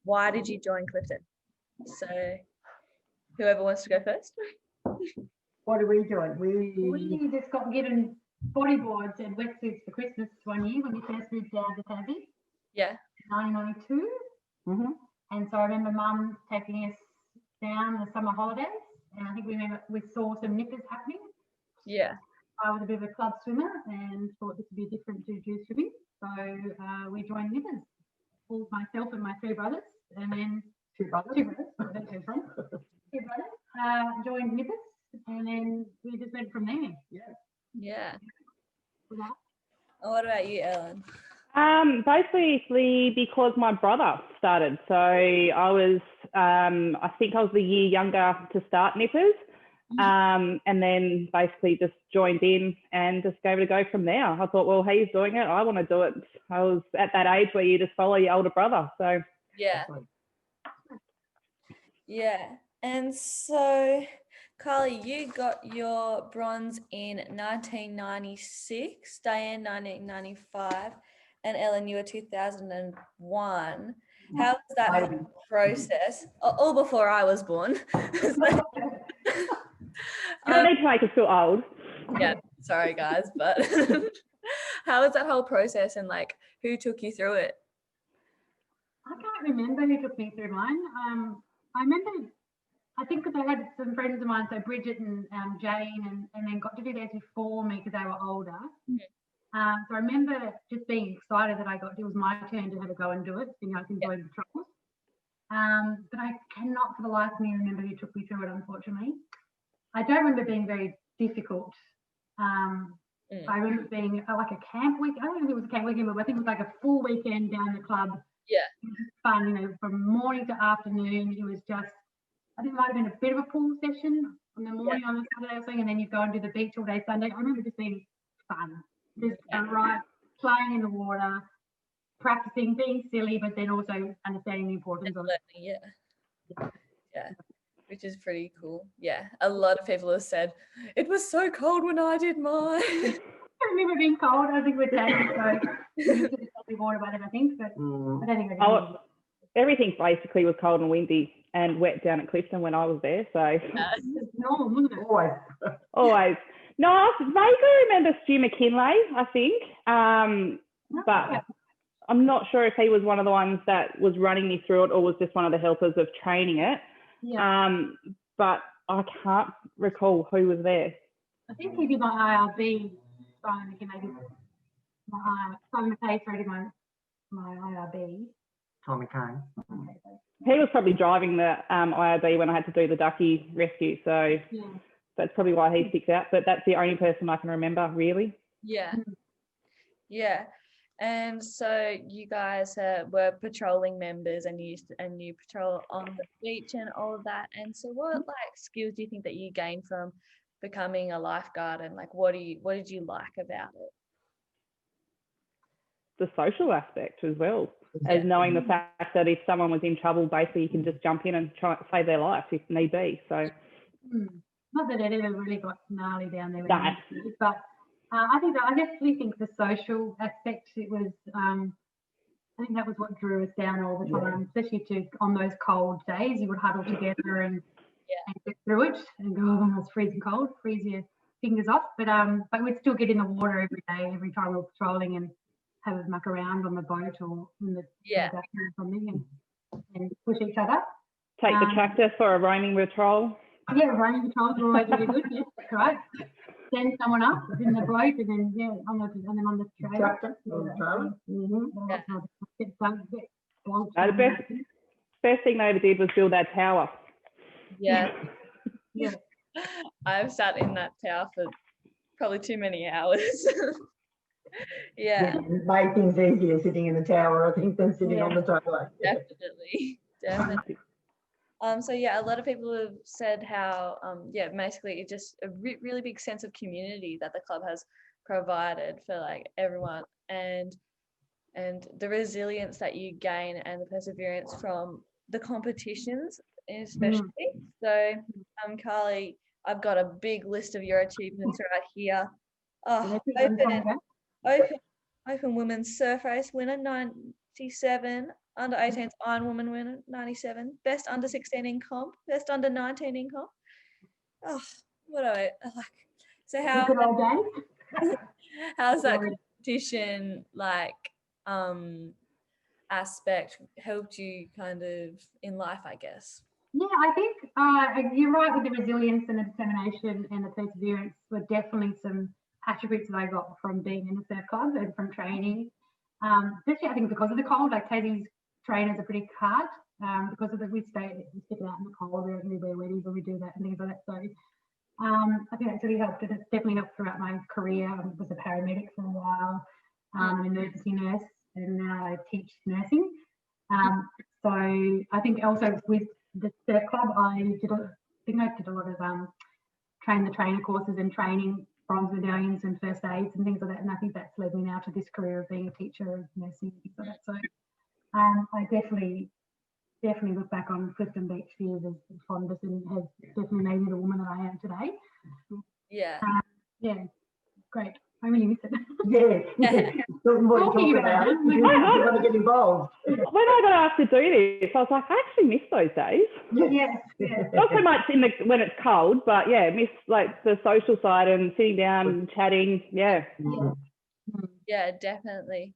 Why did you join Clifton? So whoever wants to go first. What did we join? We just got given bodyboards and wetsuits for Christmas one year when we first moved down to Tassie. Yeah. 1992. Mm-hmm. And so I remember Mum taking us down the summer holidays, and I think we saw some nippers happening. Yeah. I was a bit of a club swimmer and thought this would be different to do swimming, so we joined nippers. All myself and my three brothers, and then Two brothers. Joined nippers, and then we just went from there. Yeah. Yeah. What about you, Ellen? Basically because my brother started. So I was, I think I was the year younger to start Nippers. And then basically just joined in and just gave it a go from there. I thought, well, he's doing it, I want to do it. I was at that age where you just follow your older brother. So yeah. Yeah. And so, Carly, you got your bronze in 1996, Dianne 1995, and Ellen, you were 2001. How was that process? All before I was born. you don't need to make us feel old. Yeah, sorry guys, but how was that whole process, and like who took you through it? I can't remember who took me through mine. I remember, I think because I had some friends of mine, so Bridget and Jane, and then got to do theirs before me because they were older. Mm-hmm. So I remember just being excited that it was my turn to have a go and do it, so I can join the trials. But I cannot for the life of me remember who took me through it, unfortunately. I don't remember being very difficult. I remember being like a camp week. I don't know if it was a camp weekend, but I think it was like a full weekend down the club. Yeah. It was fun, from morning to afternoon. It was just, I think it might have been a bit of a pool session on the morning on the Saturday or something, and then you go and do the beach all day Sunday. I remember just being fun. Just right, playing in the water, practicing, being silly, but then also understanding the importance of it. Yeah. Which is pretty cool. Yeah. A lot of people have said, it was so cold when I did mine. I remember being cold. I think we're taking so water about it, I think, but I don't think everything basically was cold and windy and wet down at Clifton when I was there. So it's normal, wasn't it? Always. No, I vaguely remember Stu McKinley, I think. But I'm not sure if he was one of the ones that was running me through it or was just one of the helpers of training it. Yeah. But I can't recall who was there. I think he did my IRB. Simon McKay did my IRB. Tom McKay. He was probably driving the IRB when I had to do the ducky rescue. So that's probably why he sticks out. But that's the only person I can remember, really. Yeah. Yeah. And so you guys were patrolling members, and you patrol on the beach and all of that. And so what skills do you think that you gained from becoming a lifeguard, and what did you like about it? The social aspect as well, as knowing the fact that if someone was in trouble, basically you can just jump in and try to save their life if need be. So not that it ever really got gnarly down there, but I definitely think the social aspect, it was I think that was what drew us down all the time, especially on those cold days. You would huddle together and get through it and go, oh, it's freezing cold, freeze your fingers off. But we'd still get in the water every day, every time we were patrolling, and have a muck around on the boat or in the back or something, and push each other. Take the tractor for a roaming patrol. Yeah, roaming patrols are always really good. Yes, that's right. Send someone up in the boat, and then on the trailer. Tractor on the trailer. The best thing they ever did was build that tower. Yeah. I've sat in that tower for probably too many hours. Yeah. Made things easier sitting in the tower, I think, than sitting on the trailer. Definitely. So a lot of people have said how basically it's just a really big sense of community that the club has provided for everyone, and the resilience that you gain and the perseverance from the competitions especially. So Carly, I've got a big list of your achievements right here. Open women's surf race winner 97, under 18s Iron Woman winner, 97. Best under 16 in comp, best under 19 in comp. Oh, what I like. So how Good old days. how's that Sorry. competition aspect helped you kind of in life, I guess? Yeah, I think you're right with the resilience and the determination and the perseverance were definitely some attributes that I got from being in the surf club and from training. Especially, I think because of the cold, like Tassie's trainers are pretty hard because of we stick it out in the cold, we wear weddies when we do that and things like that. So I think that's really helped, and it's definitely helped throughout my career. I was a paramedic for a while, an emergency nurse, and now I teach nursing. So I think also with the surf club, I did a lot of train the trainer courses and training bronze medallions and first aids and things like that. And I think that's led me now to this career of being a teacher of nursing and things like that. So I definitely look back on Clifton Beach years as fondness and has definitely made me the woman that I am today. Yeah. Yeah, great. I really miss it. Yeah. What Talking about it. You want to get involved. When I got asked to do this, I was like, I actually miss those days. Yeah. Not so much when it's cold, but yeah, miss like the social side and sitting down and chatting. Yeah. Yeah, definitely.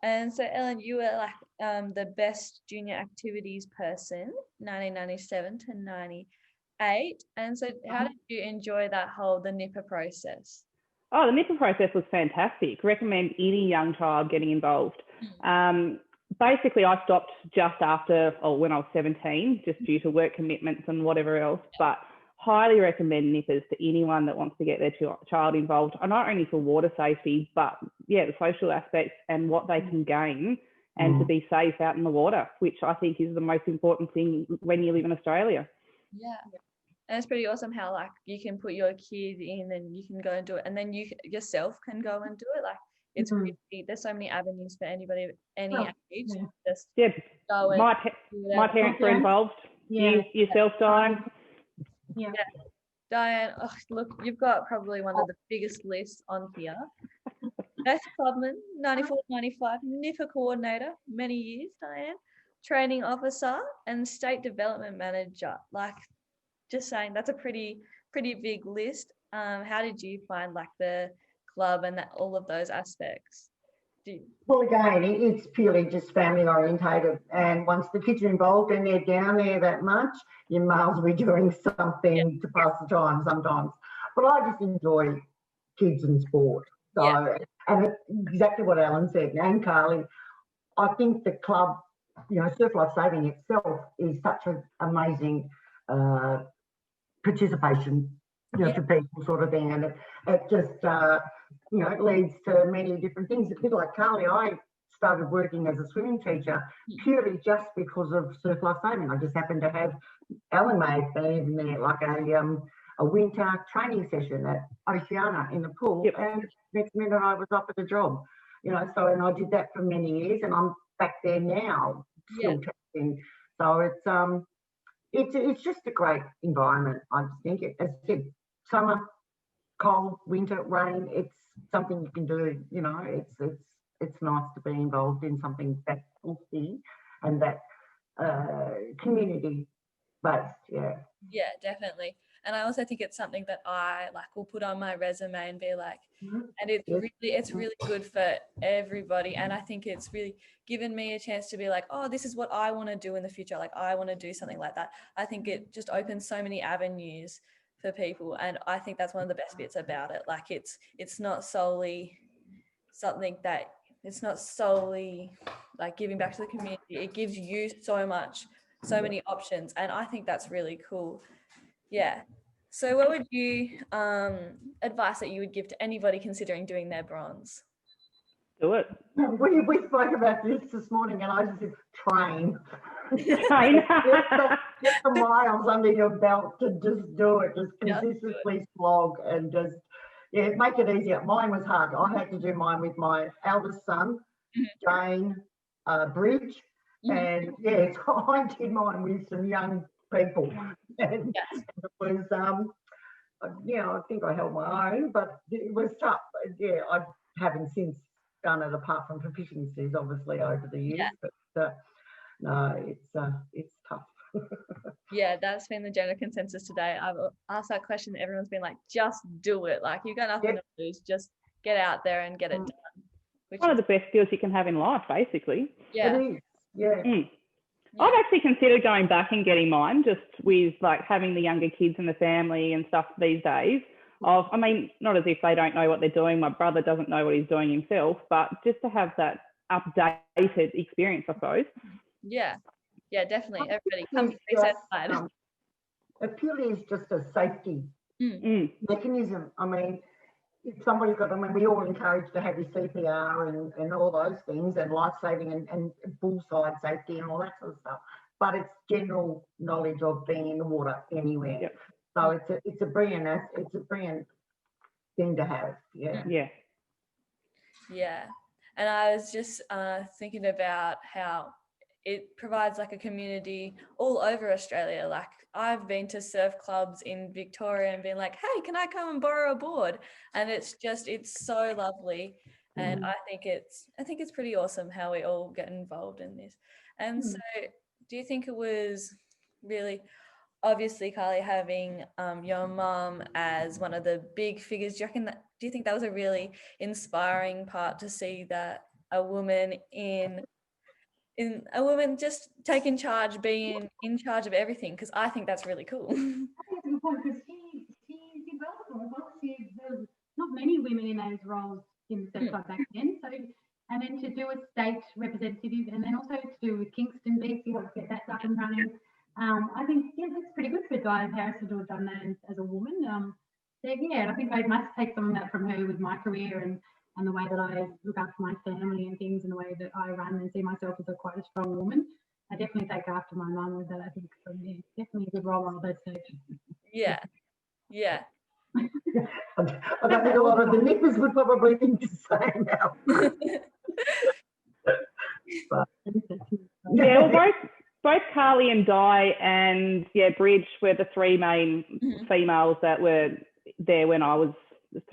And so, Ellen, you were like the best junior activities person, 1997 to 98. And so, how did you enjoy the NIPA process? Oh, the NIPA process was fantastic. Recommend any young child getting involved. Basically, I stopped just after, when I was 17, just due to work commitments and whatever else. But highly recommend NIPAs to anyone that wants to get their child involved, not only for water safety, but yeah, the social aspects and what they can gain and to be safe out in the water, which I think is the most important thing when you live in Australia. Yeah. And it's pretty awesome how like you can put your kid in and you can go and do it, and then you yourself can go and do it. Like it's really, there's so many avenues for anybody of any age. Just go and my parents were involved. You yourself, Dianne. Yeah. Dianne, look, you've got probably one of the biggest lists on here. Best clubman, 94-95, NIFA coordinator, many years, Dianne, training officer, and state development manager. Like, just saying, that's a pretty big list. How did you find like the club and all of those aspects? Well, again, it's purely just family orientated, and once the kids are involved and they're down there that much, you may as well be doing something to pass the time sometimes. But I just enjoy kids and sport. So, and exactly what Ellen said, and Carly, I think the club, Surf Lifesaving itself is such an amazing participation, for people sort of thing, and it just, it leads to many different things. A bit like Carly, I started working as a swimming teacher purely just because of Surf Lifesaving. I just happened to have Ellen may have been there like a winter training session at Oceana in the pool, and next minute I was offered a job, so, and I did that for many years, and I'm back there now still testing. So it's just a great environment. I just think as I said, summer, cold, winter, rain, it's something you can do. It's nice to be involved in something that healthy and that community based. Yeah, definitely. And I also think it's something that I will put on my resume and be like, and it's really good for everybody. And I think it's really given me a chance to be like, oh, this is what I want to do in the future. Like I want to do something like that. I think it just opens so many avenues for people. And I think that's one of the best bits about it. Like it's not solely something that it's not solely like giving back to the community. It gives you so many options. And I think that's really cool. Yeah. So what would you advice that you would give to anybody considering doing their bronze? Do it. We spoke about this morning, and I just said train. Train. Get the miles under your belt to just do it. Just consistently slog and just make it easier. Mine was hard. I had to do mine with my eldest son, Jane, Bridge, and so I did mine with some young people. And it was, I think I held my own, but it was tough. I haven't since done it apart from proficiencies, obviously, over the years. But no, it's tough. Yeah, that's been the general consensus today. I've asked that question. Everyone's been like, just do it. Like, you got nothing to lose. Just get out there and get it done. Which One of is, the best skills you can have in life, basically. yeah. It is, yeah. I've actually considered going back and getting mine, just with like having the younger kids in the family and stuff these days. I mean, not as if they don't know what they're doing. My brother doesn't know what he's doing himself, but just to have that updated experience, I suppose. Yeah. Yeah, definitely. Everybody come be satisfied. It purely is just a safety mechanism. I mean, if somebody's got, I mean, we all encourage to have your CPR and all those things, and life-saving and bullside safety and all that sort of stuff. But it's general knowledge of being in the water anywhere. Yep. So it's a brilliant thing to have. Yeah. Yeah. Yeah. And I was just thinking about how it provides like a community all over Australia. Like, I've been to surf clubs in Victoria and been like, hey, can I come and borrow a board? And it's so lovely. And I think it's pretty awesome how we all get involved in this. And so do you think it was really, obviously, Carly, having your mum as one of the big figures, do you think that was a really inspiring part to see that a woman just taking charge, being in charge of everything? Because I think that's really cool. I think it's a good point, because she did well for it. There was not many women in those roles in the surf club back then. So, and then to do a state representative, and then also to do with Kingston Beach, you helped get that up and running. I think that's pretty good for Dianne Harrison to have done that as a woman. So I think I must take some of that from her with my career and the way that I look after my family and things, and the way that I run and see myself as quite a strong woman. I definitely take after my mum with that. I think definitely a good role model at that stage. Yeah. I don't think a lot of the nippers would probably think the same now. Well, both Carly and Di and Bridge were the three main females that were there when I was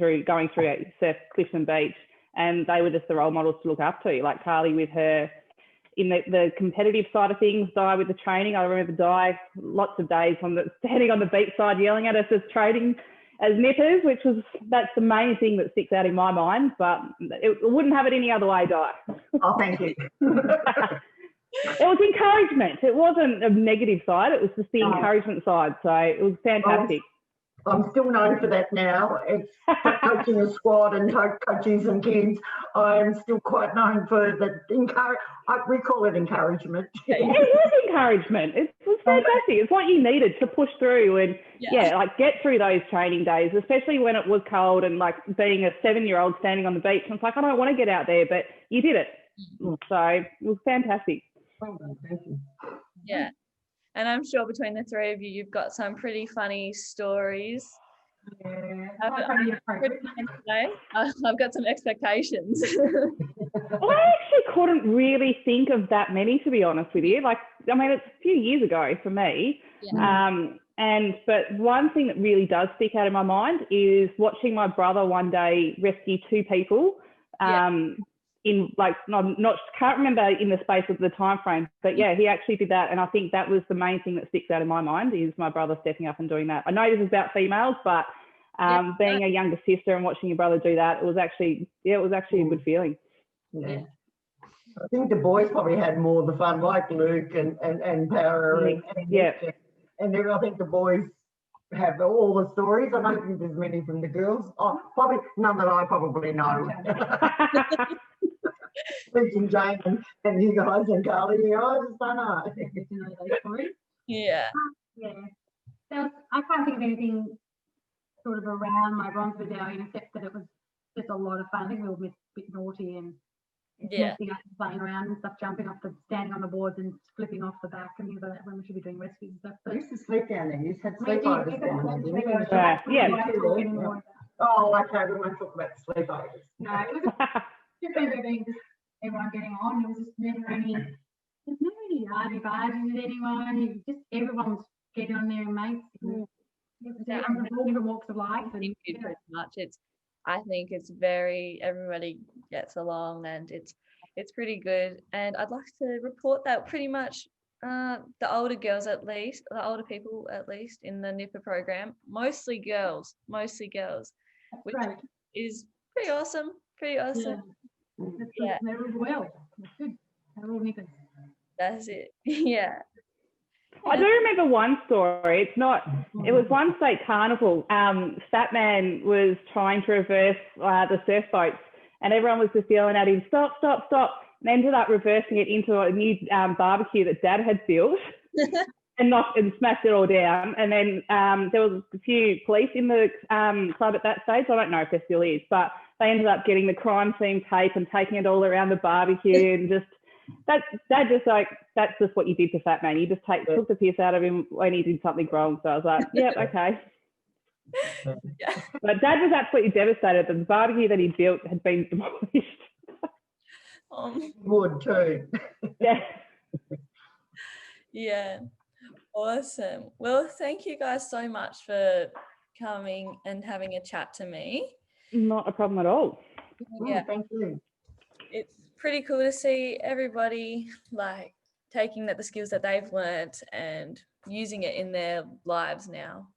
going through surf Clifton Beach, and they were just the role models to look up to. Like Carly with her in the competitive side of things, Di with the training. I remember Di lots of days standing on the beach side yelling at us as training as nippers, that's the main thing that sticks out in my mind, but it wouldn't have it any other way, Di. Oh, thank you. It was encouragement. It wasn't a negative side. It was just the encouragement side. So it was fantastic. I'm still known for that now. It's coaching a squad and coaching some kids. I'm still quite known for that. We call it encouragement. It was encouragement. It was fantastic. It's what you needed to push through and get through those training days, especially when it was cold, and like being a 7-year-old standing on the beach. And it's like, I don't want to get out there, but you did it. So it was fantastic. Well done, thank you. Yeah. And I'm sure between the three of you, you've got some pretty funny stories. Yeah, I've got some expectations. Well, I actually couldn't really think of that many, to be honest with you. Like, I mean, it's a few years ago for me. Yeah. But one thing that really does stick out in my mind is watching my brother one day rescue 2 people. In like, can't remember in the space of the time frame, but he actually did that. And I think that was the main thing that sticks out in my mind, is my brother stepping up and doing that. I know this is about females, but being a younger sister and watching your brother do that, it was actually a good feeling. Yeah. I think the boys probably had more of the fun, like Luke and Power and I think the boys have all the stories. I don't think there's many from the girls. Oh, probably none that I probably know. And Jane and you guys and Carly, I just don't know. Yeah. I can't think of anything sort of around my bronze medallion, except that it was just a lot of fun. I think we were a bit naughty and messing up and playing around and stuff, standing on the boards and flipping off the back and things like that when we should be doing rescues and stuff. But we used to sleep down there. You used to have sleepovers down there. Oh, okay, we won't talk about the sleepovers. No, it was just everyone getting on. It was just never any argy-bargy with anyone. Everyone was getting on there and mates. Different walks of life. Pretty much. I think it's everybody gets along, and it's pretty good. And I'd like to report that pretty much the older girls at least, the older people at least in the NIPA program, mostly girls, which Great. is pretty awesome. Pretty awesome. Yeah. That's good. Yeah. They're all well. That's good. They're all nippers. That's it. Yeah. I do remember one story. It was one state carnival. Fat Man was trying to reverse the surf boats, and everyone was just yelling at him, stop, stop, stop, and ended up reversing it into a new barbecue that Dad had built and smashed it all down. And then there was a few police in the club at that stage. I don't know if there still is, but they ended up getting the crime scene tape and taking it all around the barbecue and just that's just what you did to Fat Man. You just took the piss out of him when he did something wrong. So I was like, yeah, okay. Yeah. But Dad was absolutely devastated that the barbecue that he built had been demolished. Wood too. Yeah. Yeah. Awesome. Well, thank you guys so much for coming and having a chat to me. Not a problem at all. Yeah. Thank you. It's pretty cool to see everybody like taking the skills that they've learnt and using it in their lives now.